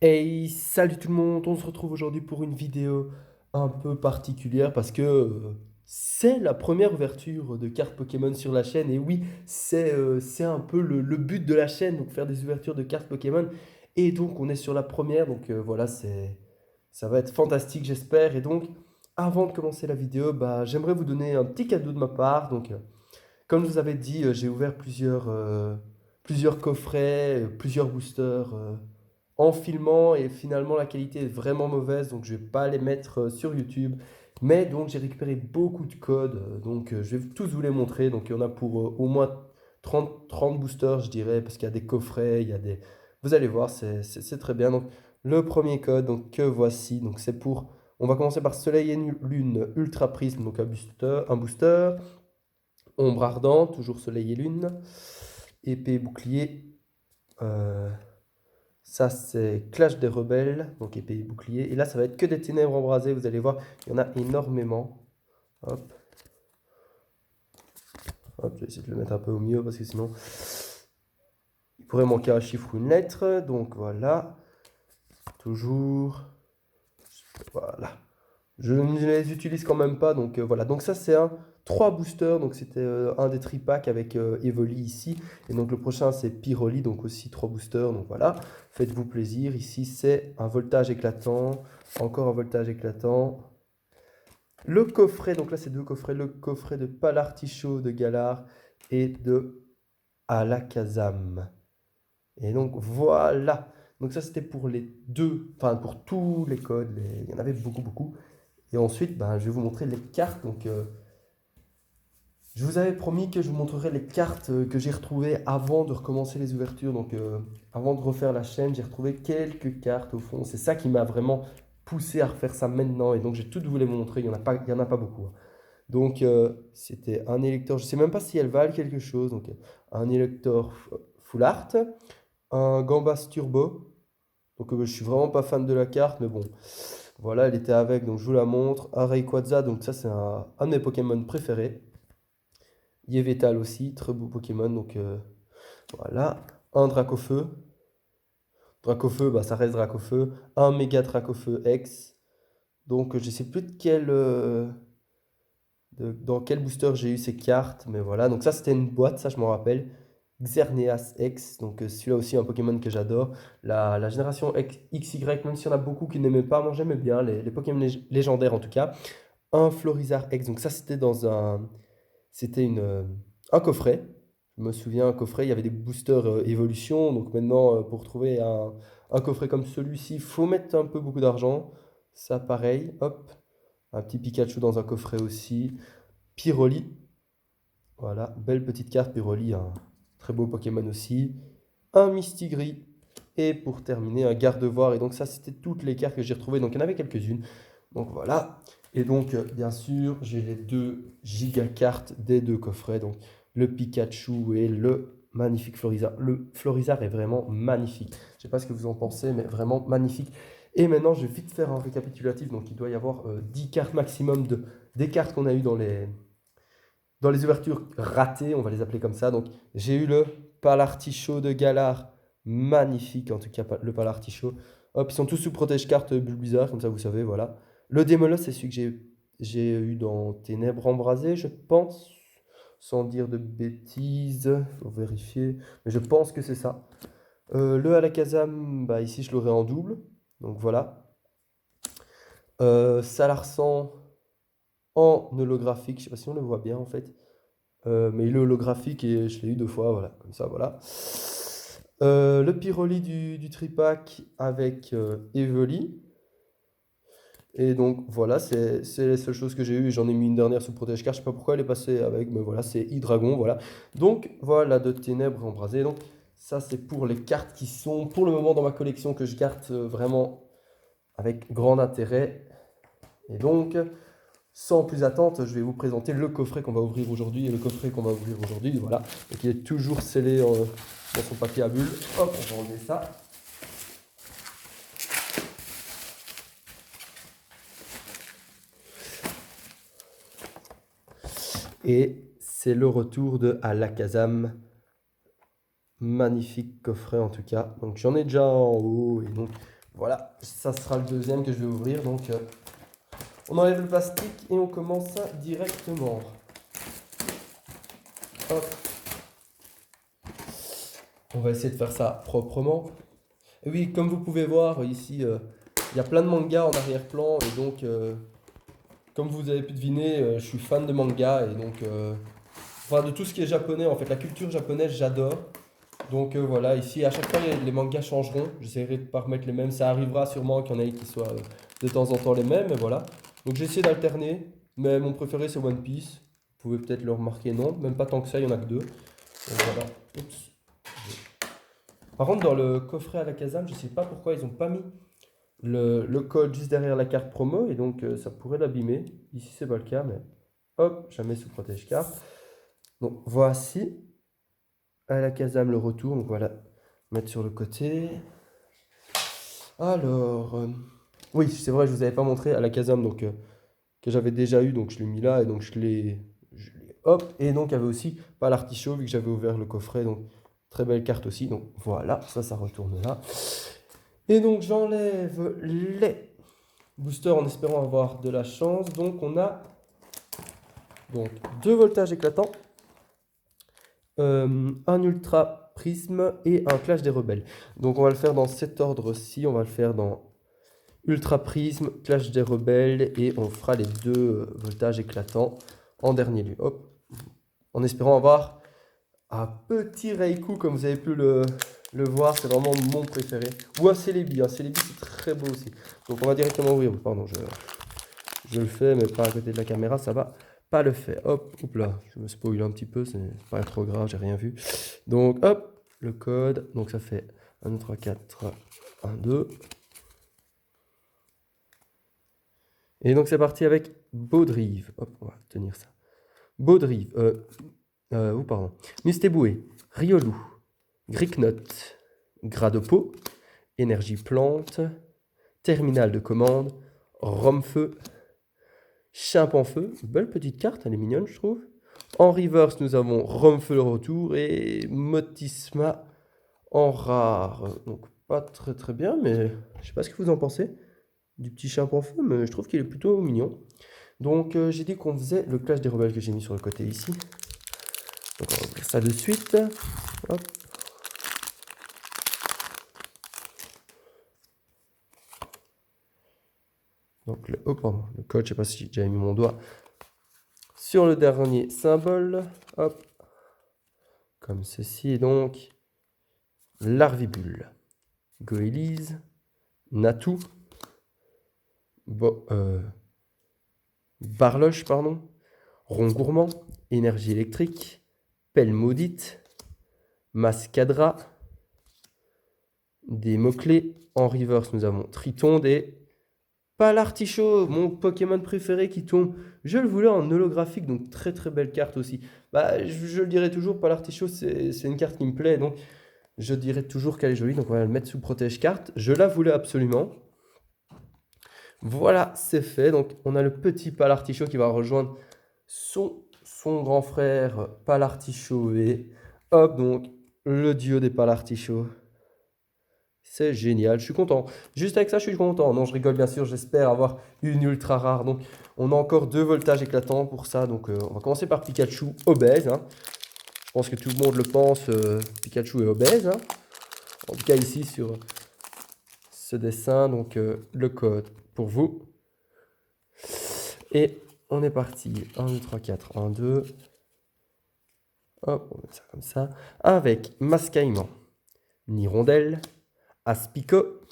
Hey, salut tout le monde, on se retrouve aujourd'hui pour une vidéo un peu particulière parce que c'est la première ouverture de cartes Pokémon sur la chaîne et oui, c'est un peu le but de la chaîne, donc faire des ouvertures de cartes Pokémon et donc on est sur la première, donc voilà, ça va être fantastique j'espère et donc avant de commencer la vidéo, bah, j'aimerais vous donner un petit cadeau de ma part, donc comme je vous avais dit, j'ai ouvert plusieurs coffrets, plusieurs boosters en filmant et finalement la qualité est vraiment mauvaise donc je vais pas les mettre sur YouTube. Mais donc j'ai récupéré beaucoup de codes donc je vais tous vous les montrer. Donc il y en a pour au moins 30 boosters je dirais parce qu'il y a des coffrets, il y a des... Vous allez voir, c'est très bien. Donc le premier code donc que voici, donc c'est pour... On va commencer par Soleil et Lune Ultra Prisme, donc un booster. Ombre ardente, toujours Soleil et Lune. Épée et bouclier. euh, Ça, c'est Clash des rebelles, donc épée et bouclier. Et là, ça va être que des ténèbres embrasées, vous allez voir, il y en a énormément. Hop, hop, je vais essayer de le mettre un peu au mieux parce que sinon, il pourrait manquer un chiffre ou une lettre. Donc voilà, toujours, voilà. Je ne les utilise quand même pas, donc voilà. Donc ça, c'est un 3 boosters, donc c'était un des tripacks avec Evoli ici. Et donc le prochain, c'est Pyroli, donc aussi 3 boosters, donc voilà. Faites-vous plaisir. Ici, c'est un voltage éclatant, encore un voltage éclatant. Le coffret, donc là c'est deux coffrets, le coffret de Palartichaut de Galar et de Alakazam. Et donc voilà. Donc ça c'était pour les deux, enfin pour tous les codes, il y en avait beaucoup beaucoup. Et ensuite, ben, je vais vous montrer les cartes. Donc je vous avais promis que je vous montrerai les cartes que j'ai retrouvées avant de recommencer les ouvertures. Donc avant de refaire la chaîne, j'ai retrouvé quelques cartes au fond. C'est ça qui m'a vraiment poussé à refaire ça maintenant. Et donc j'ai toutes vous les montrer. Il y en a pas beaucoup, hein. Donc, c'était un électeur, je ne sais même pas si elles valent quelque chose. Donc, un électeur full art, un Gambas Turbo. Donc, je suis vraiment pas fan de la carte, mais bon, voilà, elle était avec, donc je vous la montre. Un Rayquaza, donc ça, c'est un de mes Pokémon préférés. Yveltal aussi, très beau Pokémon, donc voilà. Un Dracofeu. Dracofeu, bah, ça reste Dracofeu. Un méga Dracofeu X. Donc, je sais plus de dans quel booster j'ai eu ces cartes, mais voilà. Donc ça, c'était une boîte, ça je m'en rappelle. Xerneas X, donc celui-là aussi un Pokémon que j'adore. La génération XY, même s'il y en a beaucoup qui n'aimaient pas, moi j'aimais bien les Pokémon légendaires en tout cas. Un Florizard X, donc ça c'était un coffret. Je me souviens, un coffret, il y avait des boosters évolution. Donc maintenant, pour trouver un coffret comme celui-ci, il faut mettre un peu beaucoup d'argent. Ça pareil, hop. Un petit Pikachu dans un coffret aussi. Pyroli, voilà, belle petite carte Pyroli, un très beau Pokémon aussi. Un Mistigris. Et pour terminer, un Gardevoir. Et donc ça, c'était toutes les cartes que j'ai retrouvées. Donc il y en avait quelques-unes. Donc voilà. Et donc, bien sûr, j'ai les deux giga cartes des deux coffrets. Donc le Pikachu et le magnifique Florizard. Le Florizard est vraiment magnifique. Je ne sais pas ce que vous en pensez, mais vraiment magnifique. Et maintenant, je vais vite faire un récapitulatif. Donc il doit y avoir 10 cartes maximum des cartes qu'on a eues dans les ouvertures ratées, on va les appeler comme ça. Donc, j'ai eu le Palartichaut de Galar, magnifique en tout cas, le Palartichaut. Hop, ils sont tous sous protège-carte Bulbizarre, comme ça vous savez, voilà. Le Démolos, c'est celui que j'ai eu dans Ténèbres embrasées, je pense, sans dire de bêtises, faut vérifier, mais je pense que c'est ça. Le Alakazam, bah ici je l'aurai en double, donc voilà. Salarsan en holographique, je sais pas si on le voit bien en fait. Mais il est holographique et je l'ai eu deux fois, voilà, comme ça, voilà. Le Pyroli du tripack avec Evoli. Et donc voilà, c'est les seules choses que j'ai eues. J'en ai mis une dernière sous protège-carte, je sais pas pourquoi elle est passée avec, mais voilà, c'est Hydragon, voilà. Donc voilà, de ténèbres embrasées. Donc ça, c'est pour les cartes qui sont pour le moment dans ma collection que je garde vraiment avec grand intérêt. Et donc, sans plus attendre, je vais vous présenter le coffret qu'on va ouvrir aujourd'hui. Et le coffret qu'on va ouvrir aujourd'hui, voilà, et qui est toujours scellé dans son papier à bulles. Hop, on va enlever ça. Et c'est le retour de Alakazam. Magnifique coffret en tout cas. Donc j'en ai déjà en haut. Et donc voilà, ça sera le deuxième que je vais ouvrir. Donc, on enlève le plastique et on commence ça directement. Hop. On va essayer de faire ça proprement. Et oui, comme vous pouvez voir ici, il y a plein de mangas en arrière-plan. Et donc, comme vous avez pu deviner, je suis fan de manga. Et donc, enfin, de tout ce qui est japonais, en fait, la culture japonaise, j'adore. Donc voilà, ici, à chaque fois, les mangas changeront. J'essaierai de ne pas remettre les mêmes. Ça arrivera sûrement qu'il y en ait qui soient de temps en temps les mêmes. Mais voilà. Donc, j'ai essayé d'alterner. Mais mon préféré, c'est One Piece. Vous pouvez peut-être le remarquer, non, même pas tant que ça, il n'y en a que deux. Donc voilà. Oups. Par contre, dans le coffret à la Kazam, je ne sais pas pourquoi ils n'ont pas mis le code juste derrière la carte promo. Et donc, ça pourrait l'abîmer. Ici, c'est pas le cas, mais hop, jamais sous protège-carte. Donc, voici à la Kazam le retour. Donc voilà, mettre sur le côté. Alors, oui, c'est vrai, je vous avais pas montré à la Kazam donc, que j'avais déjà eu. Donc, je l'ai mis là et donc hop. Et donc, il y avait aussi pas l'artichaut vu que j'avais ouvert le coffret. Donc, très belle carte aussi. Donc, voilà, ça retourne là. Et donc, j'enlève les boosters en espérant avoir de la chance. Donc, on a donc 2 voltages éclatants, un ultra prisme et un clash des rebelles. Donc, on va le faire dans cet ordre-ci. On va le faire dans ultra prisme, clash des rebelles et on fera les 2 voltages éclatants en dernier lieu. Hop. En espérant avoir un petit Reiku comme vous avez pu le voir, c'est vraiment mon préféré. Ou un Celebi, c'est très beau aussi. Donc on va directement ouvrir, pardon, je le fais mais pas à côté de la caméra, ça va pas le faire. Hop, hop là, je me spoil un petit peu, c'est pas trop grave, j'ai rien vu. Donc hop, le code, donc ça fait 1, 2, 3, 4, 1, 2. Et donc c'est parti avec Baudrive. Hop, on va tenir ça. Baudrive, pardon. Mustéboué, Riolu, Gricknot, Gradopo, Énergie Plante, Terminal de commande, Rhum-Feu, Chimpanfeu, belle petite carte, elle est mignonne je trouve. En reverse, nous avons Rhum-Feu le retour et Motisma en rare. Donc pas très bien, mais je sais pas ce que vous en pensez du petit Chimpanfeu, mais je trouve qu'il est plutôt mignon. Donc j'ai dit qu'on faisait le clash des rebelles que j'ai mis sur le côté ici. Donc on va ouvrir ça de suite. Hop. Donc le code, je sais pas si j'avais mis mon doigt sur le dernier symbole. Hop. Comme ceci. Et donc Larvibule, Goélise, Natou, Barloche, pardon, Rond Gourmand, Énergie électrique, Pelle maudite, Mascadra, des mots-clés. En reverse, nous avons Tritonde et Palartichaut, mon Pokémon préféré qui tombe. Je le voulais en holographique, donc très belle carte aussi. Bah, je le dirai toujours, Palartichaut, c'est une carte qui me plaît, donc je dirais toujours qu'elle est jolie. Donc on va le mettre sous protège-carte. Je la voulais absolument. Voilà, c'est fait. Donc on a le petit Palartichaut qui va rejoindre son grand frère Palartichaut et hop, donc le dieu des Palartichauts. C'est génial, je suis content. Juste avec ça, je suis content. Non, je rigole bien sûr, j'espère avoir une ultra rare. Donc, on a encore 2 voltages éclatants pour ça. Donc, on va commencer par Pikachu obèse. Je pense que tout le monde le pense, Pikachu est obèse. En tout cas, ici, sur ce dessin, donc le code pour vous. Et on est parti. 1, 2, 3, 4, 1, 2. Hop, on met ça comme ça. Avec Mascaïman, Nirondelle, Aspico,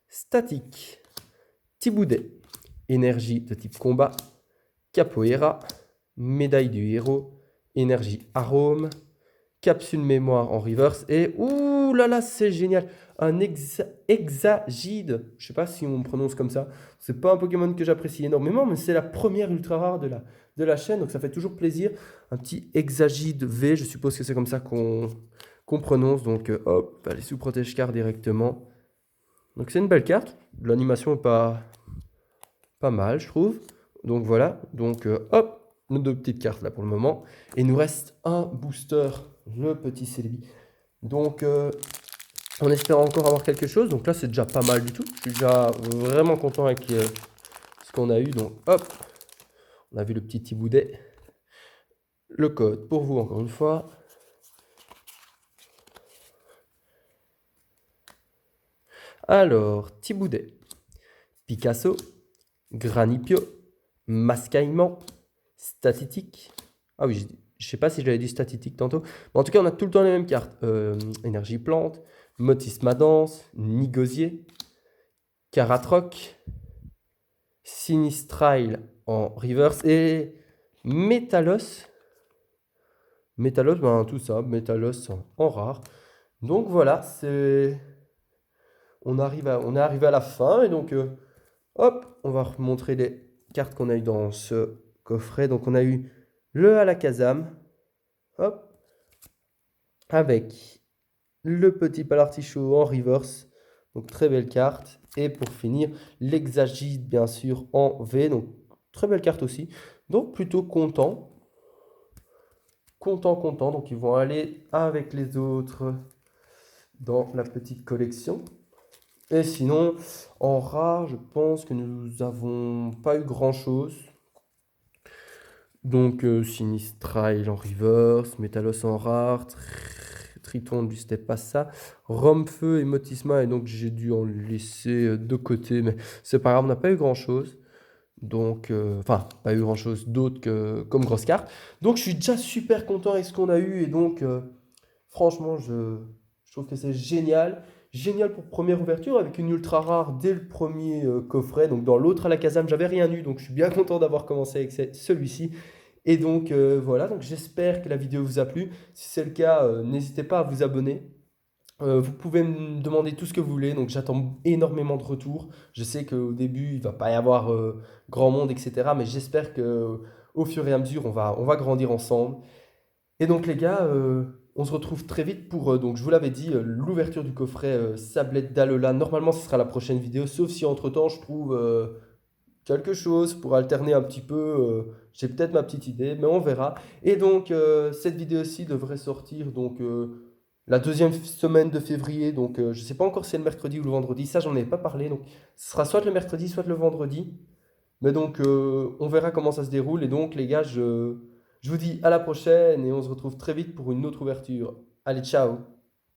Statique, Tiboudet, Énergie de type combat, Capoeira, Médaille du héros, Énergie arôme, Capsule mémoire en reverse et ouh là là c'est génial, un Exagide, je sais pas si on prononce comme ça, c'est pas un Pokémon que j'apprécie énormément mais c'est la première ultra rare de la chaîne donc ça fait toujours plaisir, un petit Exagide V, je suppose que c'est comme ça qu'on prononce donc hop, allez sous protège carte directement. Donc c'est une belle carte, l'animation est pas mal je trouve. Donc voilà, donc hop, nos 2 petites cartes là pour le moment. Et il nous reste un booster, le petit Celebi. Donc en espérant encore avoir quelque chose. Donc là, c'est déjà pas mal du tout. Je suis déjà vraiment content avec ce qu'on a eu. Donc hop, on a vu le petit Thiboudet. Le code pour vous encore une fois. Alors, Thiboudet, Picasso, Granipio, Mascaïman, Statistique. Ah oui, je sais pas si j'avais dit statistique tantôt. Mais en tout cas, on a tout le temps les mêmes cartes. Énergie Plante, Motis Madance, Nigosier, Caratroc, Sinistrile en reverse et Métalos. Métalos, ben tout ça, Métalos en rare. Donc voilà, on est arrivé à la fin et donc hop, on va remontrer les cartes qu'on a eu dans ce coffret. Donc on a eu le Alakazam, hop, avec le petit Palartichaut en reverse, donc très belle carte. Et pour finir, l'Exagite bien sûr en V, donc très belle carte aussi. Donc plutôt content. Content. Donc ils vont aller avec les autres dans la petite collection. Et sinon, en rare, je pense que nous avons pas eu grand chose. Donc Sinistrile en reverse, Métalos en rare, Triton du c'était pas ça, Romfeu et Motisma, et donc j'ai dû en laisser de côté, mais c'est pas grave, on n'a pas eu grand chose. Donc, enfin, pas eu grand chose d'autre que comme grosse carte. Donc je suis déjà super content avec ce qu'on a eu, et donc franchement, je trouve que c'est génial. Génial pour première ouverture avec une ultra rare dès le premier coffret. Donc dans l'autre Alakazam, j'avais rien eu. Donc je suis bien content d'avoir commencé avec celui-ci. Et donc voilà, donc j'espère que la vidéo vous a plu. Si c'est le cas, n'hésitez pas à vous abonner. Vous pouvez me demander tout ce que vous voulez, donc j'attends énormément de retours. Je sais qu'au début, il va pas y avoir grand monde, etc. Mais j'espère que au fur et à mesure, on va grandir ensemble. Et donc les gars, on se retrouve très vite pour, donc je vous l'avais dit, l'ouverture du coffret Sablette d'Alola. Normalement, ce sera la prochaine vidéo, sauf si entre-temps, je trouve quelque chose pour alterner un petit peu. J'ai peut-être ma petite idée, mais on verra. Et donc, cette vidéo-ci devrait sortir donc, la deuxième semaine de février. Donc, je ne sais pas encore si c'est le mercredi ou le vendredi. Ça, j'en ai pas parlé. Donc, ce sera soit le mercredi, soit le vendredi. Mais donc, on verra comment ça se déroule. Et donc, les gars, je vous dis à la prochaine et on se retrouve très vite pour une autre ouverture. Allez, ciao!